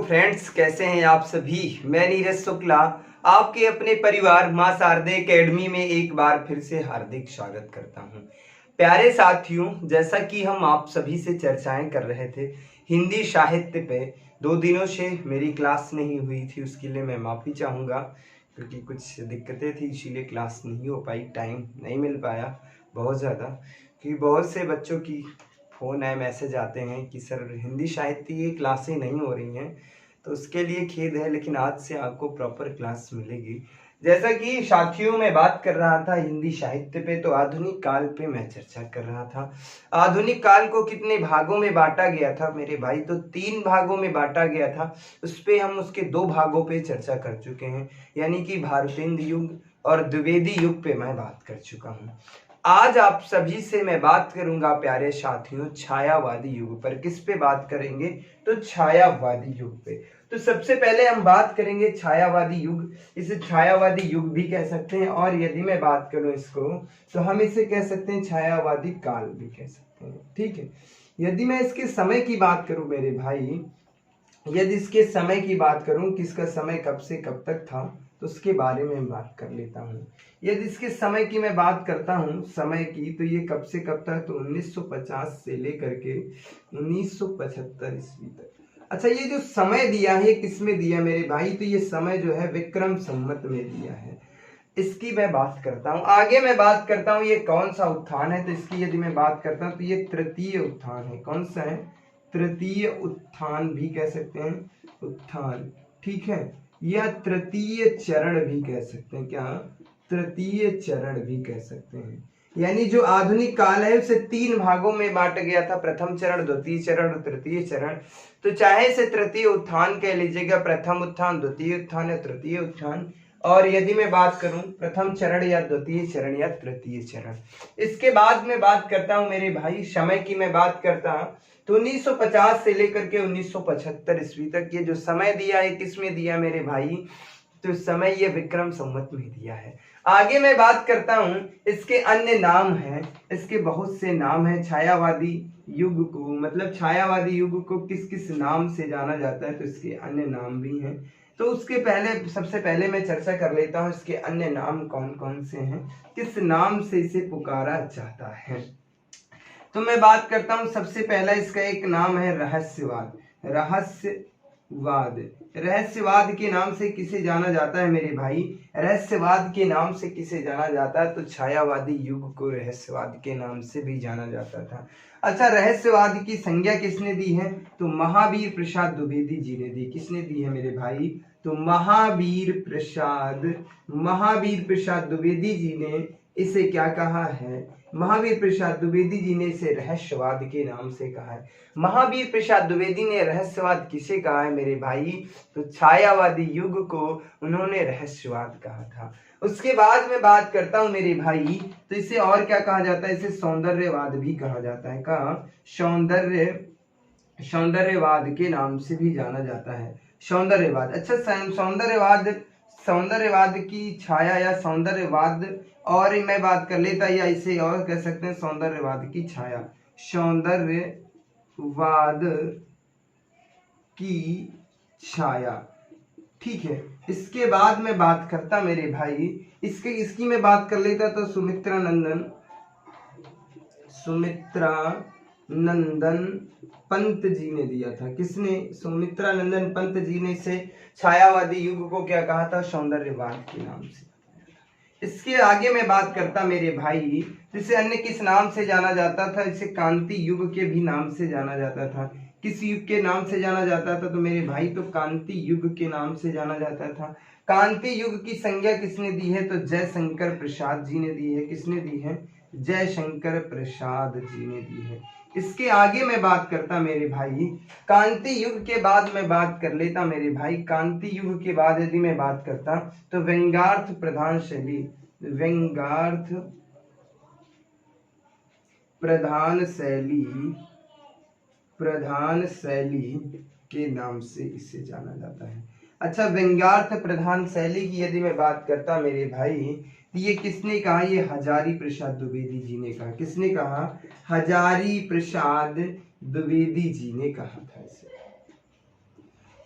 Friends, कैसे हैं आप सभी। मैं नीरज शुक्ला आपके अपने परिवार मां शारदे एकेडमी में एक बार फिर से हार्दिक स्वागत करता हूं। प्यारे साथियों, जैसा कि हम आप सभी से चर्चाएं कर रहे थे हिंदी साहित्य पे, 2 दिनों से मेरी क्लास नहीं हुई थी, उसके लिए मैं माफ़ी चाहूँगा क्योंकि कुछ दिक्कतें थी, इसीलिए क्लास नहीं हो पाई, टाइम नहीं मिल पाया बहुत ज़्यादा। क्योंकि बहुत से बच्चों की फ़ोन आए, मैसेज आते हैं कि सर हिंदी साहित्य की क्लासें नहीं हो रही हैं, तो उसके लिए खेद है, लेकिन आज से आपको प्रॉपर क्लास मिलेगी। जैसा कि साथियों में बात कर रहा था हिंदी साहित्य पे, तो आधुनिक काल पे मैं चर्चा कर रहा था। आधुनिक काल को कितने भागों में बांटा गया था मेरे भाई, तो 3 भागों में बांटा गया था। उस पे हम उसके 2 भागों पे चर्चा कर चुके हैं, यानी कि भारतेंदु युग और द्विवेदी युग पे मैं बात कर चुका हूँ। आज आप सभी से मैं बात करूंगा प्यारे साथियों छायावादी युग पर। किस पे बात करेंगे, तो छायावादी युग पे। तो सबसे पहले हम बात करेंगे छायावादी युग। इसे छायावादी युग भी कह सकते हैं, और यदि मैं बात करूं इसको, तो हम इसे कह सकते हैं छायावादी काल भी कह सकते हैं। ठीक है, यदि मैं इसके समय की बात करूं मेरे भाई, यदि इसके समय की बात करूं कि इसका समय कब से कब तक था, तो उसके बारे में बात कर लेता हूं। यदि इसके समय की मैं बात करता हूं, समय की, तो ये कब से कब तक, तो 1950 से लेकर के 1975 ईस्वी तक। अच्छा, ये जो समय दिया है किस में दिया मेरे भाई, तो ये समय जो है विक्रम संवत में दिया है। इसकी मैं बात करता हूँ। आगे मैं बात करता हूँ ये कौन सा उत्थान है, तो इसकी यदि मैं बात करता हूँ तो ये तृतीय उत्थान है। कौन सा है, तृतीय उत्थान भी कह सकते हैं, उत्थान, ठीक है, या तृतीय चरण भी कह सकते हैं। क्या, तृतीय चरण भी कह सकते हैं। यानी जो आधुनिक काल है उसे 3 भागों में बांटा गया था, प्रथम चरण, द्वितीय चरण और तृतीय चरण। तो चाहे इसे तृतीय उत्थान कह लीजिएगा, प्रथम उत्थान, द्वितीय उत्थान या तृतीय उत्थान। और यदि मैं बात करूं प्रथम चरण या द्वितीय चरण या तृतीय चरण। इसके बाद में बात करता हूं मेरे भाई समय की मैं बात करता हूं, तो 1950 से लेकर के 1975 ईस्वी तक ये जो समय दिया है किस में दिया मेरे भाई, तो समय ये विक्रम संवत में दिया है। आगे मैं बात करता हूं, इसके अन्य नाम हैं, इसके बहुत से नाम हैं। छायावादी युग को, मतलब छायावादी युग को किस किस नाम से जाना जाता है, तो इसके अन्य नाम भी हैं। तो उसके पहले, सबसे पहले मैं चर्चा कर लेता हूं इसके अन्य नाम कौन कौन से हैं, किस नाम से इसे पुकारा जाता है। तो मैं बात करता हूं, सबसे पहला इसका एक नाम है रहस्यवाद। रहस्यवाद, रहस्यवाद के नाम से किसे जाना जाता है मेरे भाई, रहस्यवाद के नाम से किसे जाना जाता है, तो छायावादी युग को रहस्यवाद के नाम से भी जाना जाता था। अच्छा, रहस्यवाद की संज्ञा किसने दी है, तो महावीर प्रसाद द्विवेदी जी ने दी। किसने दी है मेरे भाई, तो महावीर प्रसाद द्विवेदी जी ने इसे क्या कहा है, महावीर प्रसाद द्विवेदी जी ने इसे रहस्यवाद के नाम से कहा है। महावीर प्रसाद द्विवेदी ने रहस्यवाद किसे कहा है मेरे भाई, तो छायावादी युग को उन्होंने रहस्यवाद कहा था। उसके बाद में बात करता हूं मेरे भाई, तो इसे और क्या कहा जाता है, इसे सौंदर्यवाद भी कहा जाता है। का सौंदर्यवाद के नाम से भी जाना जाता है, सौंदर्यवाद। अच्छा, सौंदर्यवाद की छाया या सौंदर्यवाद, और मैं बात कर लेता, या इसे और कह सकते हैं सौंदर्यवाद की छाया, सौंदर्यवाद की छाया, ठीक है। इसके बाद में बात करता मेरे भाई, इसकी मैं बात कर लेता, तो सुमित्रा नंदन पंत जी ने दिया था। किसने, सुमित्रा नंदन पंत जी ने इसे छायावादी युग को क्या कहा था, सौंदर्यवाद के नाम से। इसके आगे मैं बात करता मेरे भाई, जिसे अन्य किस नाम से जाना जाता था, इसे कांति युग के भी नाम से जाना जाता था। किस युग के नाम से जाना जाता था, तो मेरे भाई तो कांति युग के नाम से जाना जाता था। कांति युग की संज्ञा किसने दी है, तो जयशंकर प्रसाद जी ने दी है। किसने दी है, जयशंकर प्रसाद जी ने दी है। इसके आगे मैं बात करता मेरे भाई, कांति युग के बाद मैं बात कर लेता मेरे भाई, कांति युग के बाद यदि मैं बात करता, तो व्यंग्यार्थ प्रधान शैली के नाम से इसे जाना जाता है। अच्छा, व्यंग्यार्थ प्रधान शैली की यदि मैं बात करता मेरे भाई, तो ये किसने कहा, ये हजारी प्रसाद द्विवेदी जी ने कहा। किसने कहा, हजारी प्रसाद द्विवेदी जी ने कहा था इसे।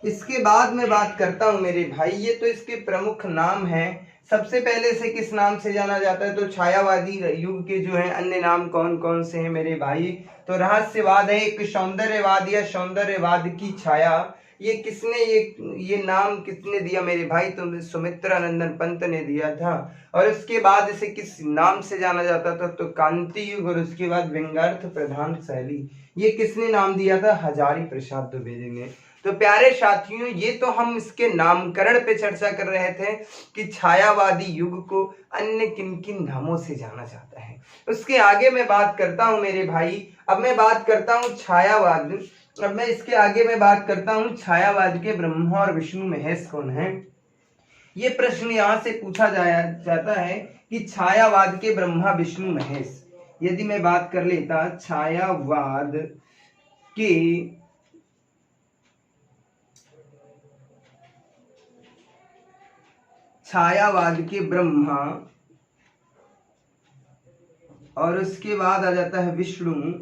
इसके बाद मैं बात करता हूं मेरे भाई, ये तो इसके प्रमुख नाम हैं। सबसे पहले से किस नाम से जाना जाता है, तो छायावादी युग के जो है अन्य नाम कौन कौन से हैं मेरे भाई, तो रहस्यवाद है एक, सौंदर्यवाद या सौंदर्यवाद की छाया, ये किसने ये नाम किसने दिया मेरे भाई, तो सुमित्रानंदन पंत ने दिया था। और उसके बाद इसे किस नाम से जाना जाता था, तो कांति युग। और उसके बाद व्यंग्यार्थ प्रधान शैली, ये किसने नाम दिया था, हजारी प्रसाद द्विवेदी ने। तो प्यारे साथियों, ये तो हम इसके नामकरण पे चर्चा कर रहे थे कि छायावादी युग को अन्य किन किन नामों से जाना जाता है। उसके आगे मैं बात करता हूं मेरे भाई, अब मैं बात करता हूं छायावाद। अब मैं इसके आगे मैं बात करता हूं छायावाद के ब्रह्मा और विष्णु महेश कौन है। ये प्रश्न यहां से पूछा जाता है कि छायावाद के ब्रह्मा विष्णु महेश, यदि मैं बात कर लेता छायावाद के ब्रह्मा और उसके बाद आ जाता है विष्णु,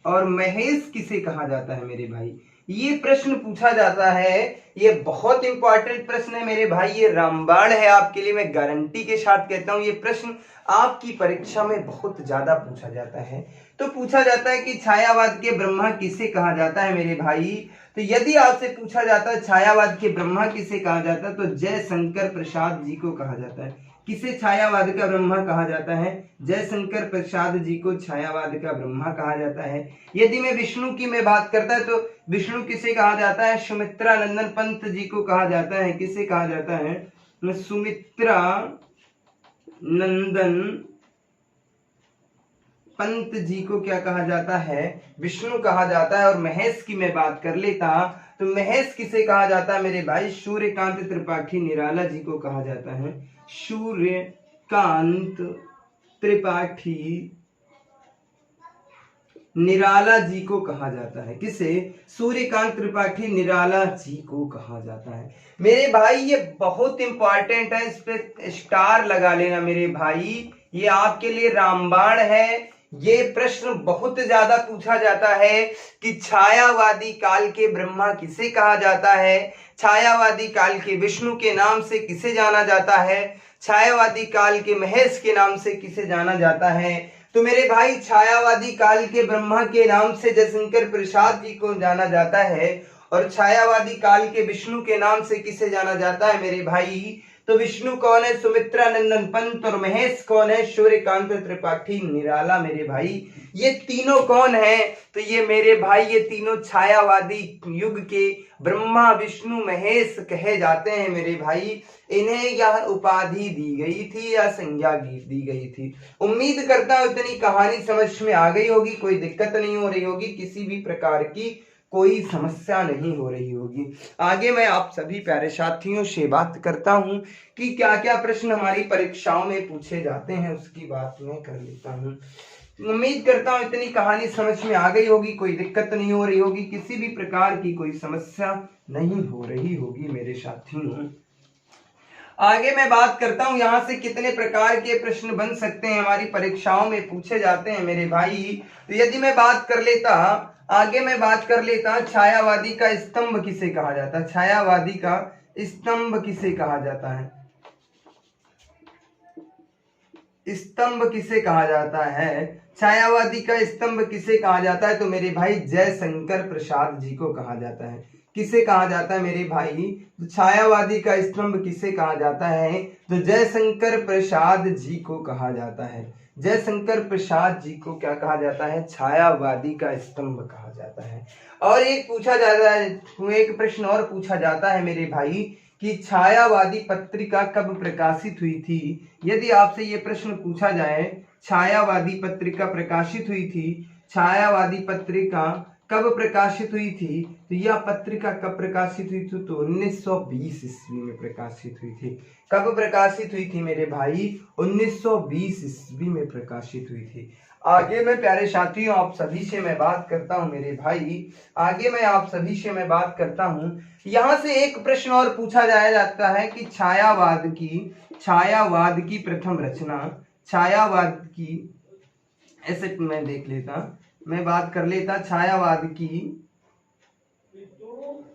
और महेश किसे कहा जाता है मेरे भाई, ये प्रश्न पूछा जाता है। ये बहुत इंपॉर्टेंट प्रश्न है मेरे भाई, ये रामबाण है आपके लिए, मैं गारंटी के साथ कहता हूं ये प्रश्न आपकी परीक्षा में बहुत ज्यादा पूछा जाता है। तो पूछा जाता है कि छायावाद के ब्रह्मा किसे कहा जाता है मेरे भाई, तो यदि आपसे पूछा जाता है छायावाद के ब्रह्मा किसे कहा जाता है, तो जयशंकर प्रसाद जी को कहा जाता है। किसे छायावाद का ब्रह्मा कहा जाता है, जयशंकर प्रसाद जी को छायावाद का ब्रह्मा कहा जाता है। यदि मैं विष्णु की मैं बात करता है, तो विष्णु किसे कहा जाता है, सुमित्रानंदन पंत जी को कहा जाता है। किसे कहा जाता है, सुमित्रानंदन पंत जी को क्या कहा जाता है, विष्णु कहा जाता है। और महेश की मैं बात कर लेता, तो महेश किसे कहा जाता है मेरे भाई, सूर्यकांत त्रिपाठी निराला जी को कहा जाता है। सूर्यकांत त्रिपाठी निराला जी को कहा जाता है। किसे, सूर्यकांत त्रिपाठी निराला जी को कहा जाता है मेरे भाई। ये बहुत इंपॉर्टेंट है, इस पे स्टार लगा लेना मेरे भाई, ये आपके लिए रामबाण है। ये प्रश्न बहुत ज्यादा पूछा जाता है कि छायावादी काल के ब्रह्मा किसे कहा जाता है, छायावादी काल के विष्णु के नाम से किसे जाना जाता है, छायावादी काल के महेश के नाम से किसे जाना जाता है। तो मेरे भाई छायावादी काल के ब्रह्मा के नाम से जयशंकर प्रसाद जी को जाना जाता है, और छायावादी काल के विष्णु के नाम से किसे जाना जाता है मेरे भाई, तो विष्णु कौन है, सुमित्रानंदन पंत, और महेश कौन है, सूर्यकांत त्रिपाठी निराला मेरे भाई। ये तीनों कौन है, तो ये मेरे भाई ये तीनों छायावादी युग के ब्रह्मा विष्णु महेश कहे जाते हैं मेरे भाई। इन्हें यह उपाधि दी गई थी या संज्ञा दी गई थी। उम्मीद करता हूं इतनी कहानी समझ में आ गई होगी, कोई दिक्कत नहीं हो रही होगी, किसी भी प्रकार की कोई समस्या नहीं हो रही होगी। आगे मैं आप सभी प्यारे साथियों से बात करता हूं कि क्या क्या प्रश्न हमारी परीक्षाओं में पूछे जाते हैं, उसकी बात मैं कर लेता हूं। उम्मीद करता हूं इतनी कहानी समझ में आ गई होगी, कोई दिक्कत नहीं हो रही होगी, किसी भी प्रकार की कोई समस्या नहीं हो रही होगी मेरे साथियों। आगे मैं बात करता हूं यहां से कितने प्रकार के प्रश्न बन सकते हैं, हमारी परीक्षाओं में पूछे जाते हैं मेरे भाई। तो यदि मैं बात कर लेता, आगे मैं बात कर लेता छायावादी का स्तंभ किसे कहा जाता है, छायावादी का स्तंभ किसे कहा जाता है, स्तंभ किसे कहा जाता है, छायावादी का स्तंभ किसे कहा जाता है, तो मेरे भाई जयशंकर प्रसाद जी को कहा जाता है। किसे कहा जाता है मेरे भाई, तो छायावादी का स्तंभ किसे कहा जाता है, तो जयशंकर प्रसाद जी को कहा जाता है। जयशंकर प्रसाद जी को क्या कहा जाता है, छायावादी का स्तंभ कहा जाता है। और एक पूछा जाता है, एक प्रश्न और पूछा जाता है मेरे भाई कि छायावादी पत्रिका कब प्रकाशित हुई थी। यदि आपसे ये प्रश्न पूछा जाए, छायावादी पत्रिका प्रकाशित हुई थी, छायावादी पत्रिका कब प्रकाशित हुई थी, तो यह पत्रिका कब प्रकाशित हुई थी, तो 1920 ईस्वी में प्रकाशित हुई थी। कब प्रकाशित हुई थी मेरे भाई, 1920 ईस्वी में प्रकाशित हुई थी। आगे मैं प्यारे साथियों आप सभी से मैं बात करता हूं मेरे भाई, आगे मैं आप सभी से मैं बात करता हूं। यहां से एक प्रश्न और पूछा जाता है कि छायावाद की प्रथम रचना, छायावाद की, ऐसे मैं देख लेता, मैं बात कर लेता छायावाद की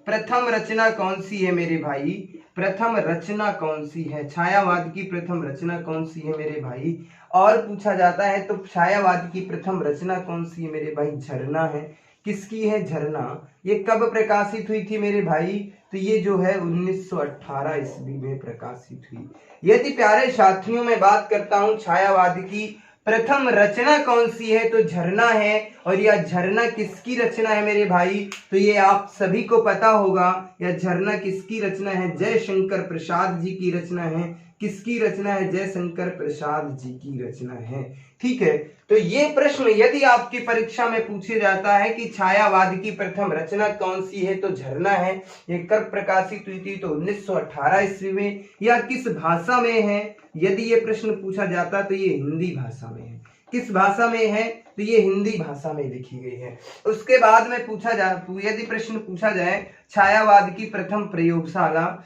प्रथम रचना कौन सी है मेरे भाई? प्रथम रचना कौन सी है? छायावाद की प्रथम रचना कौन सी है मेरे भाई? और पूछा जाता है तो छायावाद की प्रथम रचना कौन सी है मेरे भाई? झरना है। किसकी है? झरना। ये कब प्रकाशित हुई थी मेरे भाई? तो ये जो है 1918 ईस्वी में प्रकाशित हुई। यदि प्यारे साथियों में बात करता हूं छायावाद की प्रथम रचना कौन सी है, तो झरना है। और यह झरना किसकी रचना है मेरे भाई? तो ये आप सभी को पता होगा, यह झरना किसकी रचना है? जयशंकर प्रसाद जी की रचना है। किसकी रचना है? जयशंकर प्रसाद जी की रचना है। ठीक है, तो ये प्रश्न यदि आपकी परीक्षा में पूछे जाता है कि छायावाद की प्रथम रचना कौन सी है, तो झरना है। ये कब प्रकाशित हुई थी? तो 1918 ईस्वी में। या किस भाषा में है? यदि ये प्रश्न पूछा जाता तो ये हिंदी भाषा में है। किस भाषा में है? तो ये हिंदी भाषा में लिखी गई है। उसके बाद में पूछा जाए, यदि प्रश्न पूछा जाए छायावाद की प्रथम प्रयोगशाला,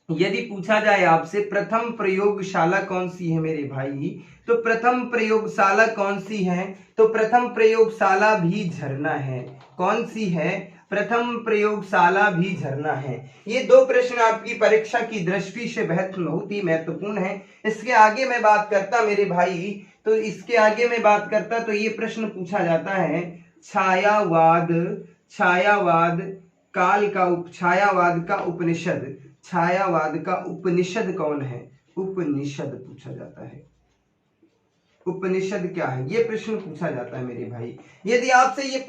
यदि पूछा जाए आपसे प्रथम प्रयोगशाला कौन सी है मेरे भाई, तो प्रथम प्रयोगशाला कौन सी है? तो प्रथम प्रयोगशाला भी झरना है। कौन सी है? प्रथम प्रयोगशाला भी झरना है। ये दो प्रश्न आपकी परीक्षा की दृष्टि से बहुत ही महत्वपूर्ण है। इसके आगे मैं बात करता मेरे भाई, तो इसके आगे मैं बात करता तो ये प्रश्न पूछा जाता है छायावाद, छायावाद काल का छायावाद का उपनिषद, छायावाद का उपनिषद कौन है? उपनिषद पूछा जाता है। उपनिषद क्या है? ये प्रश्न पूछा जाता है मेरे भाई। यदि आपसे ये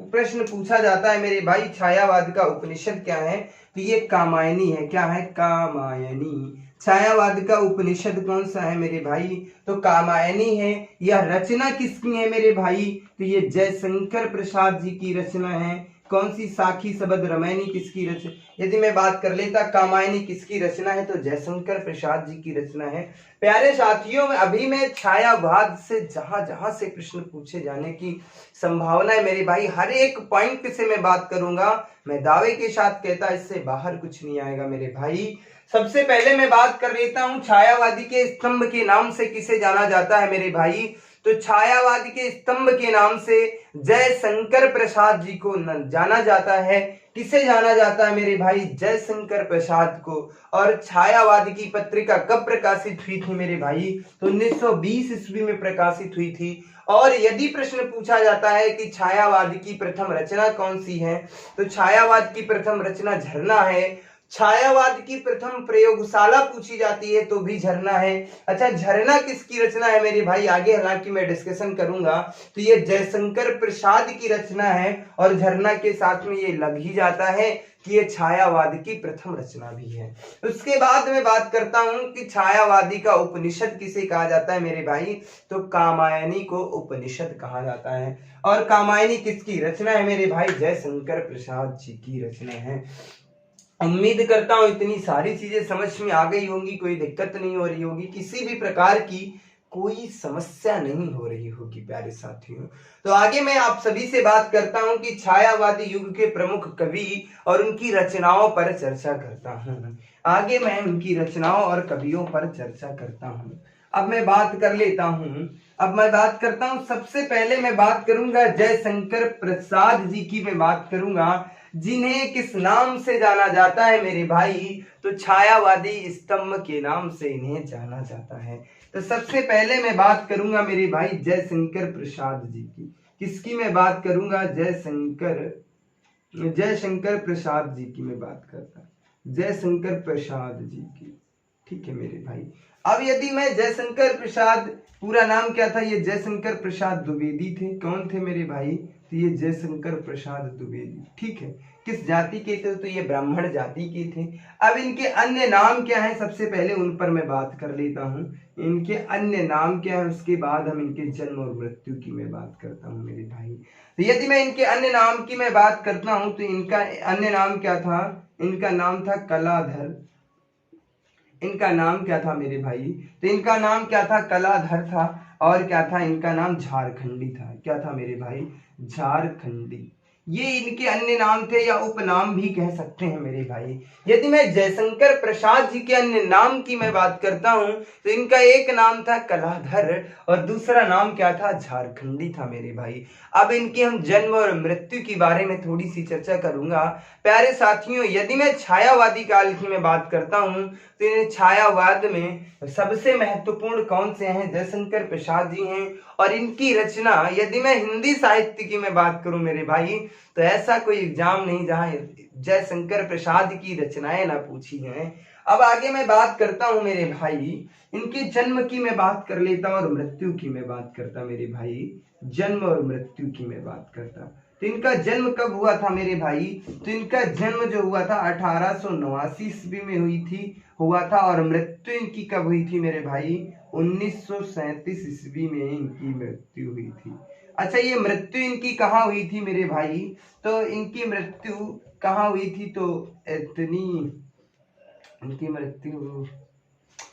प्रश्न पूछा जाता है मेरे भाई छायावाद का उपनिषद क्या है, तो ये कामायनी है। क्या है? कामायनी। छायावाद का उपनिषद कौन सा है मेरे भाई? तो कामायनी है। यह रचना किसकी है मेरे भाई? तो ये जयशंकर प्रसाद जी की रचना है। कौन सी? साखी शबद रामायणी किसकी रचना? यदि मैं बात कर लेता कामायनी किसकी रचना है, तो जयशंकर प्रसाद जी की रचना है। प्यारे साथियों में अभी मैं छायावाद से जहां से प्रश्न पूछे जाने की संभावना है मेरे भाई, हर एक पॉइंट से मैं बात करूंगा। मैं दावे के साथ कहता इससे बाहर कुछ नहीं आएगा मेरे भाई। सबसे पहले मैं बात कर लेता हूं छायावादी के स्तंभ के नाम से किसे जाना जाता है मेरे भाई, तो छायावादी के स्तंभ के नाम से जयशंकर प्रसाद जी को जाना जाता है। किसे जाना जाता है मेरे भाई? जयशंकर प्रसाद को। और छायावादी की पत्रिका कब प्रकाशित हुई थी मेरे भाई? तो 1920 ईस्वी में प्रकाशित हुई थी। और यदि प्रश्न पूछा जाता है कि छायावाद की प्रथम रचना कौन सी है, तो छायावाद की प्रथम रचना झरना है। छायावाद की प्रथम प्रयोगशाला पूछी जाती है तो भी झरना है। अच्छा, झरना किसकी रचना है मेरे भाई? आगे हालांकि मैं डिस्कशन करूंगा, तो ये जयशंकर प्रसाद की रचना है। और झरना के साथ में ये लग ही जाता है कि ये छायावाद की प्रथम रचना भी है। उसके बाद मैं बात करता हूं कि छायावादी का उपनिषद किसे कहा जाता है मेरे भाई, तो कामायनी को उपनिषद कहा जाता है। और कामायनी किसकी रचना है मेरे भाई? जयशंकर प्रसाद जी की रचना है। उम्मीद करता हूं इतनी सारी चीजें समझ में आ गई होंगी, कोई दिक्कत नहीं हो रही होगी, किसी भी प्रकार की कोई समस्या नहीं हो रही होगी प्यारे साथियों। तो आगे मैं आप सभी से बात करता हूं कि छायावादी युग के प्रमुख कवि और उनकी रचनाओं पर चर्चा करता हूं। आगे मैं उनकी रचनाओं और कवियों पर चर्चा करता हूं। अब मैं बात कर लेता हूं, अब मैं बात करता हूं, सबसे पहले मैं बात करूंगा जयशंकर प्रसाद जी की मैं बात करूंगा, जिन्हें किस नाम से जाना जाता है मेरे भाई, तो छायावादी स्तंभ के नाम से इन्हें जाना जाता है। तो सबसे पहले मैं बात करूंगा मेरे भाई जयशंकर प्रसाद जी की। किसकी मैं बात करूंगा? जयशंकर प्रसाद जी की मैं बात करता, जयशंकर प्रसाद जी की। ठीक है मेरे भाई। अब यदि मैं जयशंकर प्रसाद, पूरा नाम क्या था? ये जयशंकर प्रसाद द्विवेदी थे। कौन थे मेरे भाई? तो ये जयशंकर प्रसाद द्विवेदी। ठीक है, किस जाति के थे? तो ये ब्राह्मण जाति के थे। अब इनके अन्य नाम क्या है, सबसे पहले उन पर मैं बात कर लेता हूँ। इनके अन्य नाम क्या है, उसके बाद हम इनके जन्म और मृत्यु की मैं बात करता हूँ मेरे भाई। तो यदि मैं इनके अन्य नाम की मैं बात करता हूँ, तो इनका अन्य नाम क्या था? इनका नाम था कलाधर। इनका नाम क्या था मेरे भाई? तो इनका नाम क्या था? कलाधर था। और क्या था? इनका नाम झारखंडी था। क्या था मेरे भाई? झारखंडी। ये इनके अन्य नाम थे या उपनाम भी कह सकते हैं मेरे भाई। यदि मैं जयशंकर प्रसाद जी के अन्य नाम की मैं बात करता हूं तो इनका एक नाम था कलाधर और दूसरा नाम क्या था, झारखंडी था मेरे भाई। अब इनकी हम जन्म और मृत्यु के बारे में थोड़ी सी चर्चा करूंगा। प्यारे साथियों, यदि मैं छायावादी काल की मैं बात करता हूं तो इन छायावाद में सबसे महत्वपूर्ण कौन से हैं, जयशंकर प्रसाद जी हैं। और इनकी रचना, यदि मैं हिंदी साहित्य की मैं बात करूं मेरे भाई, तो ऐसा कोई एग्जाम नहीं जहां जयशंकर प्रसाद की रचनाएं ना पूछी हैं। अब आगे मैं बात करता हूं मेरे भाई, इनके जन्म की मैं बात कर लेता हूं और मृत्यु की मैं बात करता मेरे भाई। जन्म और मृत्यु की मैं बात करता, तो इनका जन्म कब हुआ था मेरे भाई, तो इनका जन्म जो हुआ था 1889 ईस्वी में हुआ था और मृत्यु इनकी कब हुई थी मेरे भाई, 1937 ईस्वी में इनकी मृत्यु हुई थी। अच्छा, ये मृत्यु इनकी कहाँ हुई थी मेरे भाई, तो इनकी मृत्यु कहाँ हुई थी, तो इतनी इनकी मृत्यु,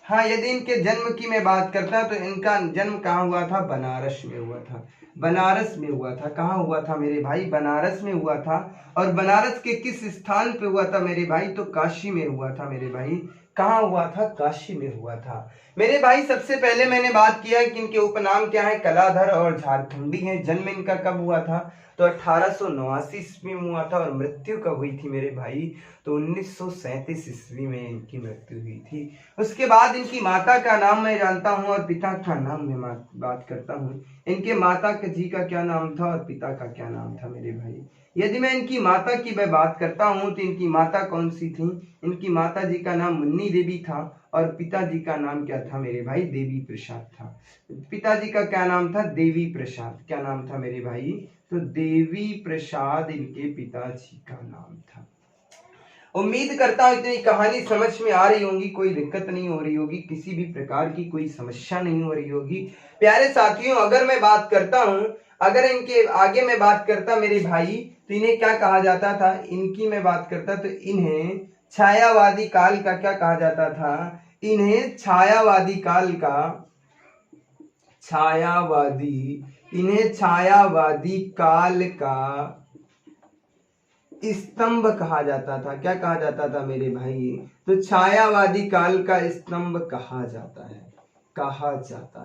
हाँ, यदि इनके जन्म की मैं बात करता तो इनका जन्म कहाँ हुआ था, बनारस में हुआ था। बनारस में हुआ था, कहाँ हुआ था मेरे भाई, बनारस में हुआ था। और बनारस के किस स्थान पे हुआ था मेरे भाई, तो काशी में हुआ था मेरे भाई। कहाँ हुआ था, काशी में हुआ था मेरे भाई। सबसे पहले मैंने बात किया कि इनके उपनाम क्या है, कलाधर और झारखंडी हैं। जन्म इनका कब हुआ था, तो 1889 ईस्वी में हुआ था और मृत्यु कब हुई थी मेरे भाई, तो 1937 ईस्वी में इनकी मृत्यु हुई थी। उसके बाद इनकी माता का नाम मैं जानता हूं और पिता का नाम मैं बात करता हूं। इनके माता जी का क्या नाम था और पिता का क्या नाम था मेरे भाई। यदि मैं इनकी माता की मैं बात करता हूं तो इनकी माता कौन सी थी, इनकी माता जी का नाम मुन्नी देवी था और पिताजी का नाम क्या था मेरे भाई, देवी प्रसाद था। पिताजी का क्या नाम था, देवी प्रसाद। क्या नाम था मेरे भाई, तो देवी प्रसाद इनके पिताजी का नाम था। उम्मीद करता हूं इतनी कहानी समझ में आ रही होगी, कोई दिक्कत नहीं हो रही होगी, किसी भी प्रकार की कोई समस्या नहीं हो रही होगी। प्यारे साथियों, अगर मैं बात करता हूं, अगर इनके आगे मैं बात करता मेरे भाई, तो इन्हें क्या कहा जाता था, इनकी मैं बात करता तो इन्हें छायावादी काल का क्या कहा जाता था, इन्हें छायावादी काल का इन्हें छायावादी काल का स्तंभ कहा जाता था। क्या कहा जाता था मेरे भाई, तो छायावादी काल का स्तंभ कहा जाता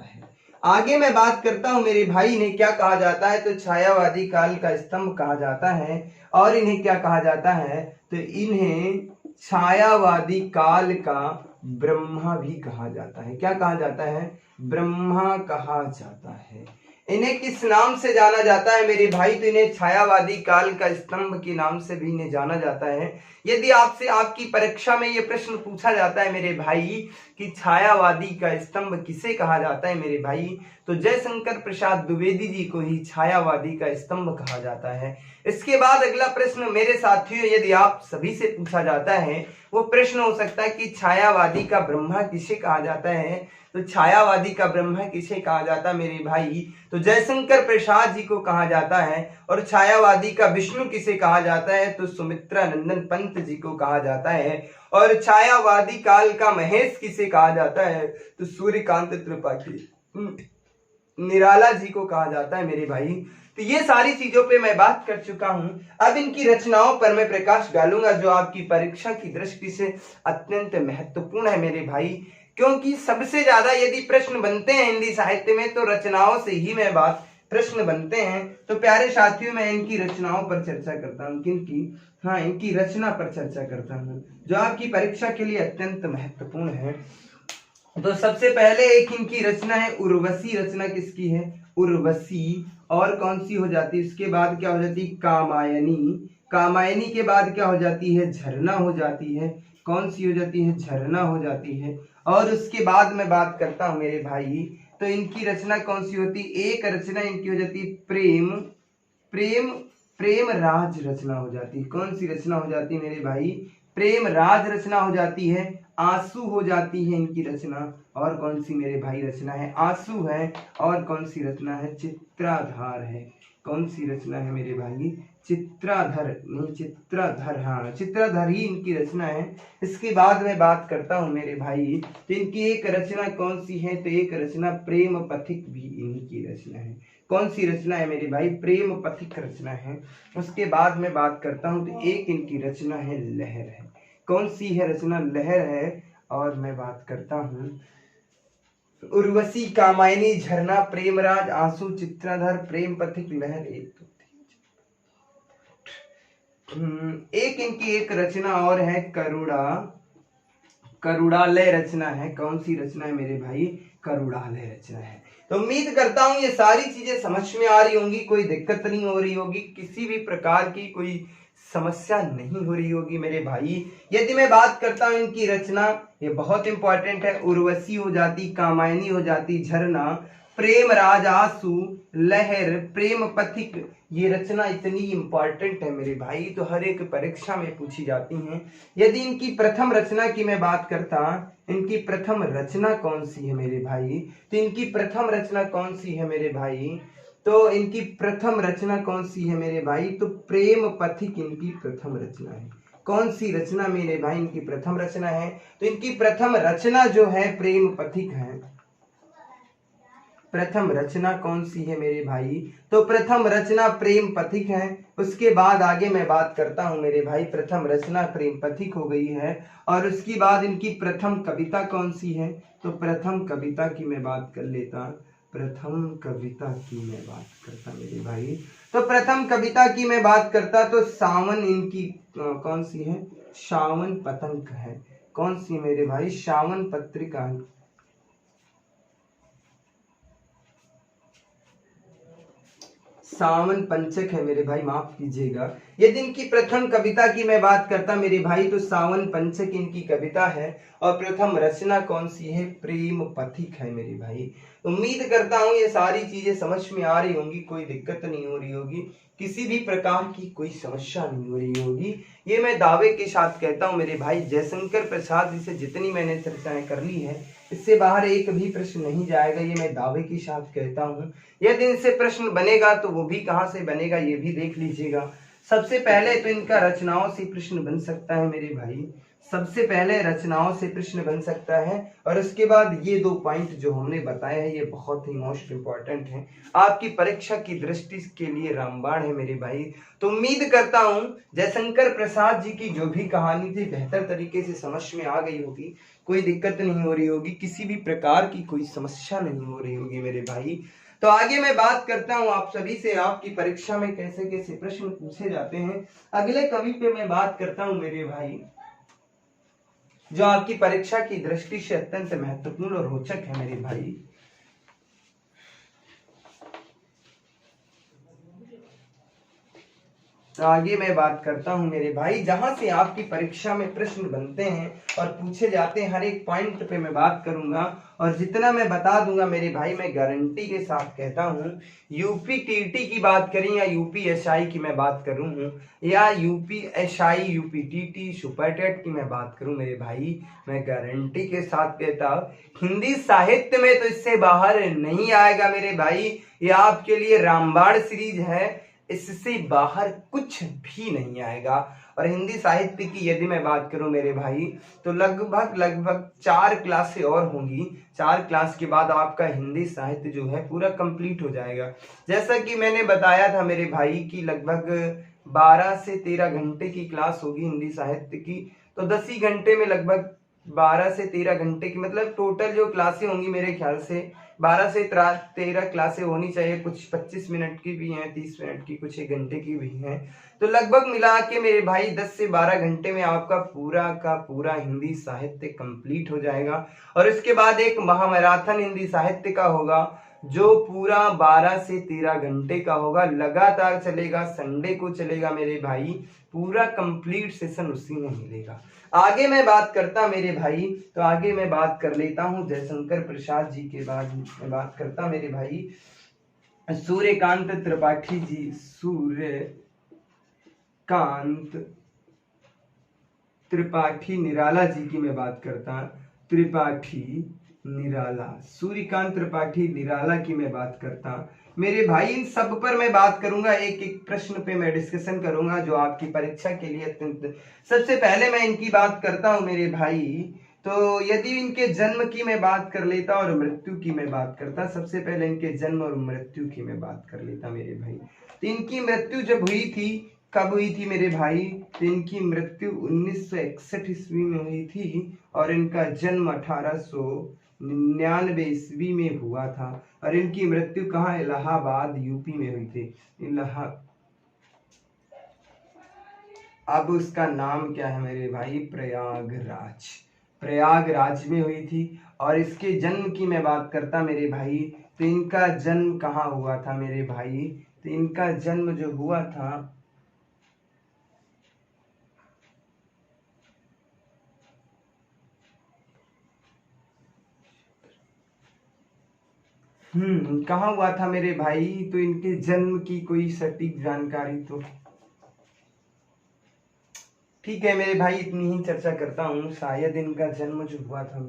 है। आगे मैं बात करता हूं मेरे भाई, इन्हें क्या कहा जाता है, तो छायावादी काल का स्तंभ कहा जाता है। और इन्हें क्या कहा जाता है, तो इन्हें छायावादी काल का ब्रह्मा भी कहा जाता है। क्या कहा जाता है, ब्रह्मा कहा जाता है। इन्हें किस नाम से जाना जाता है मेरे भाई, तो इन्हें छायावादी काल का स्तंभ के नाम से भी इन्हें जाना जाता है। यदि आपसे आपकी परीक्षा में यह प्रश्न पूछा जाता है मेरे भाई कि छायावादी का स्तंभ किसे कहा जाता है मेरे भाई, तो जयशंकर प्रसाद द्विवेदी जी को ही छायावादी का स्तंभ कहा जाता है। इसके बाद अगला प्रश्न मेरे साथियों, यदि आप सभी से पूछा जाता है, वो प्रश्न हो सकता है कि छायावादी का ब्रह्मा किसे कहा जाता है, तो छायावादी का ब्रह्मा किसे कहा जाता है मेरे भाई, तो जयशंकर प्रसाद जी को कहा जाता है। और छायावादी का विष्णु किसे कहा जाता है, तो सुमित्रा नंदन पंत जी को कहा जाता है। और छायावादी काल का महेश किसे कहा जाता है, तो सूर्यकांत त्रिपाठी निराला जी को कहा जाता है मेरे भाई। तो ये सारी चीजों पे मैं बात कर चुका हूं। अब इनकी रचनाओं पर मैं प्रकाश डालूंगा जो आपकी परीक्षा की दृष्टि से अत्यंत महत्वपूर्ण है मेरे भाई, क्योंकि सबसे ज्यादा यदि प्रश्न बनते हैं हिंदी साहित्य में तो रचनाओं से ही मैं बात प्रश्न बनते हैं। तो प्यारे साथियों, मैं इनकी रचनाओं पर चर्चा करता हूँ, किनकी, हाँ, इनकी रचना पर चर्चा करता हूँ जो आपकी परीक्षा के लिए अत्यंत महत्वपूर्ण है। तो सबसे पहले एक इनकी रचना है उर्वशी। रचना किसकी है, उर्वशी। और कौन सी हो जाती है, इसके बाद क्या हो जाती है, कामायनी। कामायनी के बाद क्या हो जाती है, झरना हो जाती है। कौन सी हो जाती है, झरना हो जाती है। और उसके बाद मैं बात करता हूं मेरे भाई, तो इनकी रचना कौन सी होती है, एक रचना इनकी हो जाती है प्रेम प्रेम प्रेम राज रचना हो जाती है। कौन सी रचना हो जाती है मेरे भाई, प्रेम राज रचना हो जाती है। आंसू हो जाती है इनकी रचना। और कौन सी मेरे भाई रचना है, आंसू है। और कौन सी रचना है, चित्राधार है। कौन सी रचना है मेरे भाई, चित्राधर, नहीं चित्राधर, हाँ, चित्राधर ही इनकी रचना है। इसके बाद मैं बात करता हूँ मेरे भाई, तो इनकी एक रचना कौन सी है, तो एक रचना प्रेम पथिक भी इन्हीं की रचना है। कौन सी रचना है मेरे भाई? प्रेम पथिक रचना है। उसके बाद मैं बात करता हूँ तो एक इनकी रचना है लहर है। कौन सी है रचना? लहर है। और मैं बात करता हूँ उर्वशी, कामायनी, झरना, प्रेमराज, आंसू, चित्राधर, प्रेम पथिक, लहर। एक इनकी एक रचना और है करुणा, करुणालय रचना है। कौन सी रचना है मेरे भाई? करुणालय रचना है। तो उम्मीद करता हूं ये सारी चीजें समझ में आ रही होंगी, कोई दिक्कत नहीं हो रही होगी, किसी भी प्रकार की कोई समस्या नहीं हो रही होगी मेरे भाई। यदि मैं बात करता हूं इनकी रचना, ये बहुत इंपॉर्टेंट है। उर्वशी हो जाती, कामायनी हो जाती, झरना, प्रेम राज, आंसू, लहर, प्रेम पथिक, ये रचना इतनी इंपॉर्टेंट है मेरे भाई, तो हर एक परीक्षा में पूछी जाती हैं। यदि इनकी प्रथम रचना की मैं बात करता, इनकी प्रथम रचना कौन सी है मेरे भाई? तो इनकी प्रथम रचना कौन सी है मेरे भाई? तो इनकी प्रथम रचना कौन सी है मेरे भाई? तो प्रेम पथिक इनकी प्रथम रचना है। कौन सी रचना मेरे भाई इनकी प्रथम रचना है? तो इनकी प्रथम रचना जो है प्रेम पथिक है। प्रथम रचना कौन सी है मेरे भाई? तो प्रथम रचना प्रेम पथिक है। उसके बाद आगे मैं बात करता हूं मेरे भाई, प्रथम रचना प्रेम पथिक हो गई है, और उसके बाद इनकी प्रथम कविता कौन सी है? तो प्रथम कविता की मैं बात कर लेता, प्रथम कविता की मैं बात करता मेरे भाई। तो प्रथम कविता की मैं बात करता तो सावन इनकी कौन सी है? सावन पतंग है। कौन सी मेरे भाई? सावन पत्रिका, सावन पंचक है मेरे भाई, माफ कीजिएगा। यदि इनकी प्रथम कविता की मैं बात करता मेरे भाई तो सावन पंचक इनकी कविता है, और प्रथम रचना कौन सी है? प्रेम पथिक है मेरे भाई। उम्मीद करता हूं ये सारी चीजें समझ में आ रही होंगी, कोई दिक्कत नहीं हो रही होगी, किसी भी प्रकार की कोई समस्या नहीं हो रही होगी। ये मैं दावे के साथ कहता हूं मेरे भाई, जयशंकर प्रसाद जी से जितनी मैंने चर्चाएं कर ली है, इससे बाहर एक भी प्रश्न नहीं जाएगा, ये मैं दावे के साथ कहता हूं। यदि इनसे प्रश्न बनेगा तो वो भी कहां से बनेगा ये भी देख लीजिएगा। सबसे पहले तो इनका रचनाओं से प्रश्न बन सकता है मेरे भाई, सबसे पहले रचनाओं से प्रश्न बन सकता है, और उसके बाद ये 2 पॉइंट जो हमने बताए हैं ये बहुत ही मोस्ट इंपॉर्टेंट हैं, आपकी परीक्षा की दृष्टि के लिए रामबाण है मेरे भाई। तो उम्मीद करता हूं जयशंकर प्रसाद जी की जो भी कहानी थी बेहतर तरीके से समझ में आ गई होगी, कोई दिक्कत नहीं हो रही होगी, किसी भी प्रकार की कोई समस्या नहीं हो रही होगी मेरे भाई। तो आगे मैं बात करता हूं आप सभी से, आपकी परीक्षा में कैसे कैसे प्रश्न पूछे जाते हैं। अगले कवि पे मैं बात करता हूं मेरे भाई, जो आपकी परीक्षा की दृष्टि से अत्यंत महत्वपूर्ण और रोचक है मेरे भाई। तो आगे मैं बात करता हूं मेरे भाई, जहां से आपकी परीक्षा में प्रश्न बनते हैं और पूछे जाते हैं, हर एक पॉइंट पे मैं बात करूंगा, और जितना मैं बता दूंगा मेरे भाई मैं गारंटी के साथ कहता हूं, यूपी टीटी की बात करें या यूपी एसआई की मैं बात करूं, या UP SI, UP TT, super TET की मैं बात करूं मेरे भाई, मैं गारंटी के साथ कहता हूं हिंदी साहित्य में तो इससे बाहर नहीं आएगा मेरे भाई। ये आपके लिए रामबाण सीरीज है, इससे बाहर कुछ भी नहीं आएगा। और हिंदी साहित्य की यदि मैं बात करूं मेरे भाई तो लगभग 4 क्लासें और होंगी, 4 क्लास के बाद आपका हिंदी साहित्य जो है पूरा कंप्लीट हो जाएगा। जैसा कि मैंने बताया था मेरे भाई कि लगभग 12 से 13 घंटे की क्लास होगी हिंदी साहित्य की, तो 10 ही घंटे में लगभग 12 से 13 घंटे की, मतलब टोटल जो क्लासें होंगी मेरे ख्याल से 12 से 13 क्लासें होनी चाहिए, कुछ 25 मिनट की भी हैं, 30 मिनट की, कुछ 1 घंटे की भी हैं, तो लगभग मिला के मेरे भाई 10 से 12 घंटे में आपका पूरा का पूरा हिंदी साहित्य कंप्लीट हो जाएगा। और इसके बाद एक महामैराथन हिंदी साहित्य का होगा जो पूरा 12 से 13 घंटे का होगा, लगातार चलेगा, संडे को चलेगा मेरे भाई, पूरा कंप्लीट सेशन उसी में मिलेगा। आगे मैं बात करता मेरे भाई, तो आगे मैं बात कर लेता हूं जयशंकर प्रसाद जी के बाद मैं बात करता मेरे भाई सूर्यकांत त्रिपाठी जी, सूर्यकांत त्रिपाठी निराला जी की मैं बात करता, त्रिपाठी निराला, सूर्यकांत त्रिपाठी निराला की मैं बात करता मेरे भाई। इन सब पर मैं बात करूंगा, एक एक प्रश्न पे मैं डिस्कशन करूंगा जो आपकी परीक्षा के लिए अत्यंत। सबसे पहले मैं इनकी बात करता हूं मेरे भाई, तो यदि इनके जन्म की मैं बात कर लेता और मृत्यु की मैं बात करता, सबसे पहले इनके जन्म और मृत्यु की मैं बात कर लेता मेरे भाई। तो इनकी मृत्यु जब हुई थी, कब हुई थी मेरे भाई? तो इनकी मृत्यु 1961 ईस्वी में हुई थी और इनका जन्म 1899 ईस्वी में हुआ था। और इनकी मृत्यु कहाँ? इलाहाबाद यूपी में हुई थी। अब उसका नाम क्या है मेरे भाई? प्रयागराज। प्रयागराज में हुई थी। और इसके जन्म की मैं बात करता मेरे भाई, तो इनका जन्म कहाँ हुआ था मेरे भाई? तो इनका जन्म जो हुआ था कहाँ हुआ था मेरे भाई? तो इनके जन्म की कोई सटीक जानकारी तो ठीक है मेरे भाई, इतनी ही चर्चा करता हूँ। शायद इनका जन्म जो हुआ था,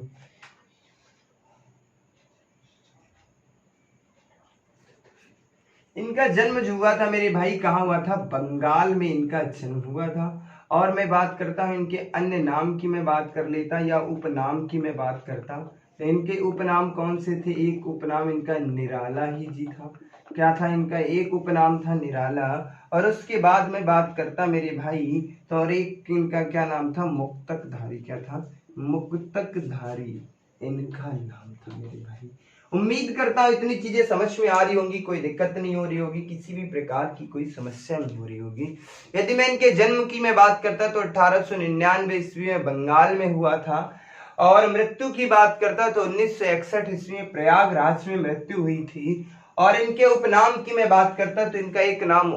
इनका जन्म जो हुआ था मेरे भाई कहाँ हुआ था? बंगाल में इनका जन्म हुआ था। और मैं बात करता हूँ इनके अन्य नाम की मैं बात कर लेता या उपनाम की मैं बात करता, तो इनके उपनाम कौन से थे? एक उपनाम इनका निराला ही जी था। क्या था इनका? एक उपनाम था निराला। और उसके बाद मैं बात करता मेरे भाई, तो और एक इनका क्या नाम था? मुक्तकधारी। क्या था? मुक्तकधारी इनका नाम था मेरे भाई। उम्मीद करता हूँ इतनी चीजें समझ में आ रही होंगी, कोई दिक्कत नहीं हो रही होगी, किसी भी प्रकार की कोई समस्या नहीं हो रही होगी। यदि मैं इनके जन्म की मैं बात करता तो 1899 ईस्वी में बंगाल में हुआ था। और मृत्यु की बात करता तो 1961 ईस्वी में प्रयागराज में मृत्यु हुई थी। और इनके उपनाम की मैं बात करता तो इनका एक नाम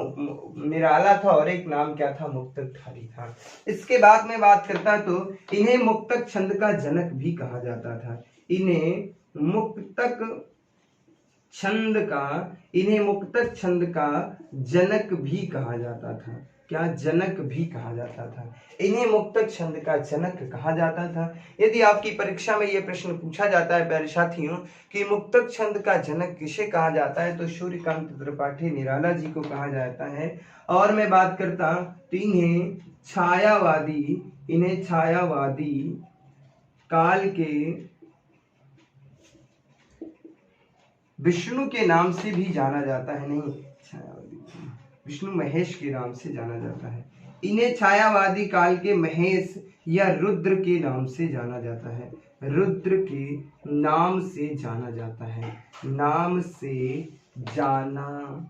निराला था और एक नाम क्या था? मुक्तकधारी था। इसके बाद में बात करता तो इन्हें मुक्तक छंद का जनक भी कहा जाता था। इन्हें मुक्तक छंद का जनक भी कहा जाता था। क्या? जनक भी कहा जाता था। इन्हें मुक्तक छंद का जनक कहा जाता था। यदि आपकी परीक्षा में यह प्रश्न पूछा जाता है प्यारे साथियों कि मुक्तक छंद का जनक किसे कहा जाता है, तो सूर्यकांत त्रिपाठी निराला जी को कहा जाता है। और मैं बात करता तो इन्हें छायावादी काल के विष्णु के नाम से भी जाना जाता है। नहीं, विष्णु महेश के नाम से जाना जाता है। इन्हें छायावादी काल के महेश या रुद्र के नाम से जाना जाता है। रुद्र के नाम से जाना जाता है। नाम से जाना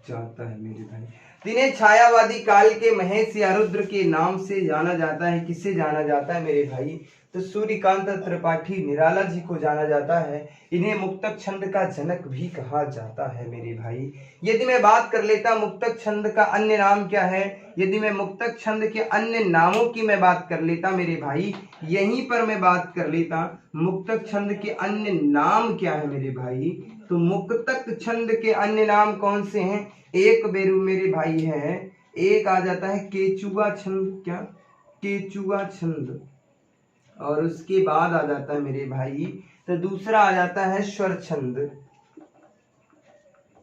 जाता है मेरे भाई। इन्हें छायावादी काल के महेश या रुद्र के नाम से जाना जाता है। किससे जाना जाता है मेरे भाई? तो सूर्यकांत त्रिपाठी निराला जी को जाना जाता है। इन्हें मुक्तक छंद का जनक भी कहा जाता है मेरे भाई। यदि मैं बात कर लेता मुक्तक छंद का अन्य नाम क्या है, यदि मैं मुक्तक छंद के अन्य नामों की मैं बात कर लेता मेरे भाई, यहीं पर मैं बात कर लेता मुक्तक छंद के अन्य नाम क्या है मेरे भाई। तो मुक्तक छंद के अन्य नाम कौन से हैं? एक बेरू मेरे भाई है, एक आ जाता है केचुआ छंद। क्या? केचुआ छंद। और उसके बाद आ जाता है मेरे भाई, तो दूसरा आ जाता है स्वर छंद।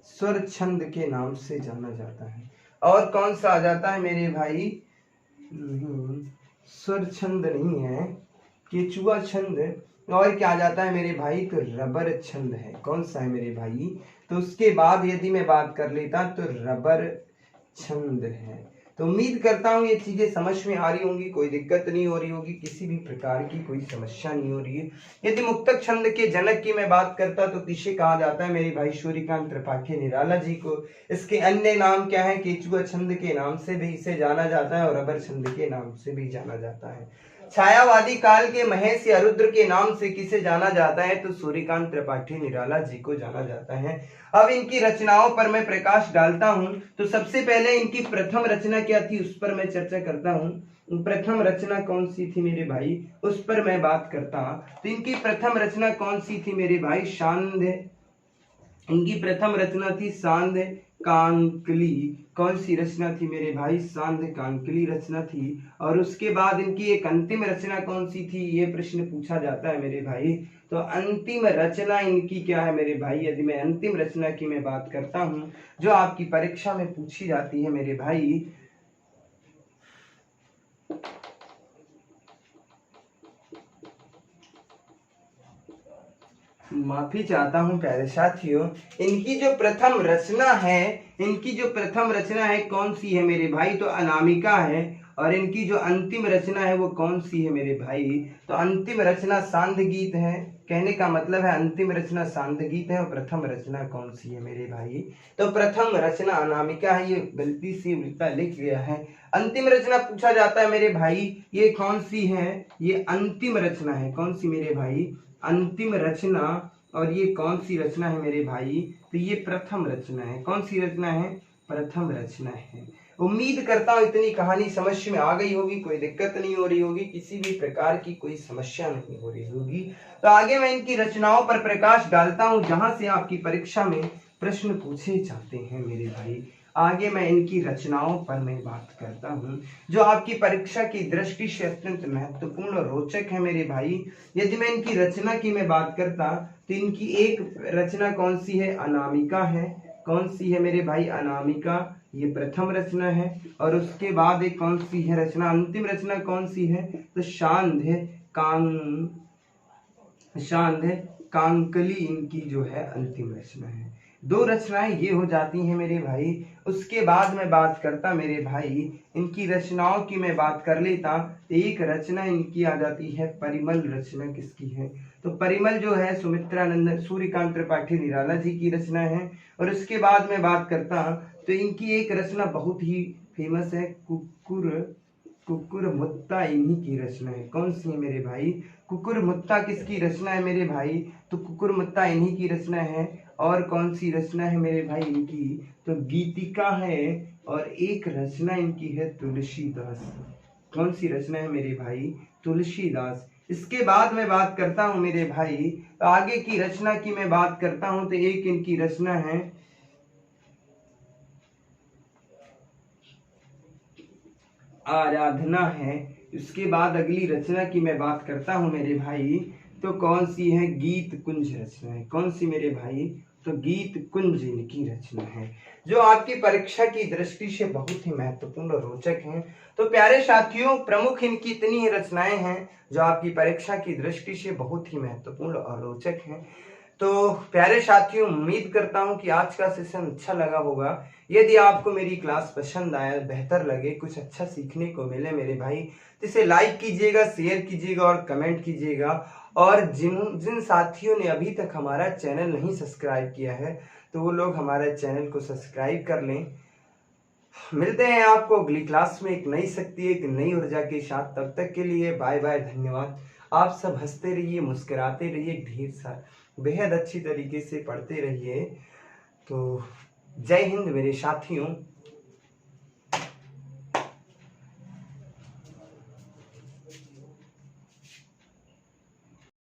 स्वर छंद के नाम से जाना जाता है। और कौन सा आ जाता है मेरे भाई? स्वर छंद नहीं है, केचुआ छंद। और क्या आ जाता है मेरे भाई? तो रबर छंद है। कौन सा है मेरे भाई? तो उसके बाद यदि मैं बात कर लेता तो रबर छंद है। तो उम्मीद करता हूँ ये चीजें समझ में आ रही होंगी, कोई दिक्कत नहीं हो रही होगी, किसी भी प्रकार की कोई समस्या नहीं हो रही है। यदि मुक्तक छंद के जनक की मैं बात करता तो किसे कहा जाता है मेरे भाई? सूर्यकांत त्रिपाठी निराला जी को। इसके अन्य नाम क्या है? केचुआ छंद के नाम से भी इसे जाना जाता है और रबर छंद के नाम से भी जाना जाता है। छायावादी काल के महेश या रुद्र के नाम से किसे जाना जाता है? तो सूर्यकांत त्रिपाठी निराला जी को जाना जाता है। अब इनकी रचनाओं पर मैं प्रकाश डालता हूं, तो सबसे पहले इनकी प्रथम रचना क्या थी उस पर मैं चर्चा करता हूं। प्रथम रचना कौन सी थी मेरे भाई, उस पर मैं बात करता। तो इनकी प्रथम रचना कौन सी थी मेरे भाई? सांध्य। इनकी प्रथम रचना थी सांध्य कांकली। कौन सी रचना थी मेरे भाई? सांध्य कांकली रचना थी। और उसके बाद इनकी एक अंतिम रचना कौन सी थी, ये प्रश्न पूछा जाता है मेरे भाई। तो अंतिम रचना इनकी क्या है मेरे भाई? यदि मैं अंतिम रचना की मैं बात करता हूँ जो आपकी परीक्षा में पूछी जाती है मेरे भाई, माफी चाहता हूं प्यारे साथियों, इनकी जो प्रथम रचना है, इनकी जो प्रथम रचना है कौन सी है मेरे भाई? तो अनामिका है। और इनकी जो अंतिम रचना है वो कौन सी है मेरे भाई? तो अंतिम रचना सांध गीत है। कहने का मतलब है अंतिम रचना सांध गीत है और प्रथम रचना कौन सी है मेरे भाई? तो प्रथम रचना अनामिका है। ये गलती से उल्टा लिख गया है। अंतिम रचना पूछा जाता है मेरे भाई, ये कौन सी है? ये अंतिम रचना है। कौन सी मेरे भाई? अंतिम रचना। और ये कौन सी रचना है मेरे भाई? तो ये प्रथम रचना है। कौन सी रचना है? प्रथम रचना है। उम्मीद करता हूं इतनी कहानी समझ में आ गई होगी, कोई दिक्कत नहीं हो रही होगी, किसी भी प्रकार की कोई समस्या नहीं हो रही होगी। तो आगे मैं इनकी रचनाओं पर प्रकाश डालता हूं जहां से आपकी परीक्षा में प्रश्न पूछे जाते हैं मेरे भाई। आगे मैं इनकी रचनाओं पर मैं बात करता हूँ जो आपकी परीक्षा की दृष्टि से अत्यंत महत्वपूर्ण और रोचक है मेरे भाई। यदि मैं इनकी रचना की मैं बात करता तो इनकी एक रचना कौन सी है? अनामिका है। कौन सी है मेरे भाई? अनामिका, ये प्रथम रचना है। और उसके बाद एक कौन सी है रचना? अंतिम रचना कौन सी है? तो शांध है। शांध है कांकली इनकी जो है अंतिम रचना है। दो रचनाएं ये हो जाती हैं मेरे भाई। उसके बाद मैं बात करता मेरे भाई, इनकी रचनाओं की मैं बात कर लेता तो एक रचना इनकी आ जाती है परिमल रचना। किसकी है? तो परिमल जो है सुमित्रानंद सूर्यकांत त्रिपाठी निराला जी की रचना है। और उसके बाद मैं बात करता तो इनकी एक रचना बहुत ही फेमस है, कुकुर मुत्ता इन्हीं की रचना है। कौन सी है मेरे भाई? कुकुर मुत्ता किसकी रचना है मेरे भाई? तो कुकुर मुत्ता इन्हीं की रचना है। और कौन सी रचना है मेरे भाई इनकी? तो गीतिका है। और एक रचना इनकी है तुलसीदास। कौन सी रचना है मेरे भाई? तुलसीदास। इसके बाद मैं बात करता हूं मेरे भाई, तो आगे की रचना की मैं बात करता हूं तो एक इनकी रचना है आराधना है। उसके बाद अगली रचना की मैं बात करता हूं मेरे भाई, तो कौन सी है? गीत कुंज रचना है। कौन सी मेरे भाई? तो गीत कुंज इनकी रचना है जो आपकी परीक्षा की दृष्टि से बहुत ही महत्वपूर्ण और रोचक हैं। तो प्यारे साथियों, प्रमुख इनकी इतनी ही रचनाएं हैं जो आपकी परीक्षा की दृष्टि से बहुत ही महत्वपूर्ण और रोचक हैं। तो प्यारे साथियों, उम्मीद करता हूं कि आज का सेशन अच्छा लगा होगा। यदि आपको मेरी क्लास पसंद आया, बेहतर लगे, कुछ अच्छा सीखने को मिले मेरे भाई, तो इसे लाइक कीजिएगा, शेयर कीजिएगा और कमेंट कीजिएगा। और जिन साथियों ने अभी तक हमारा चैनल नहीं सब्सक्राइब किया है तो वो लोग हमारे चैनल को सब्सक्राइब कर लें। मिलते हैं आपको अगली क्लास में एक नई शक्ति, एक नई ऊर्जा के साथ। तब तक के लिए बाय बाय, धन्यवाद। आप सब हंसते रहिए, मुस्कुराते रहिए, ढेर सारा बेहद अच्छी तरीके से पढ़ते रहिए। तो जय हिंद मेरे साथियों।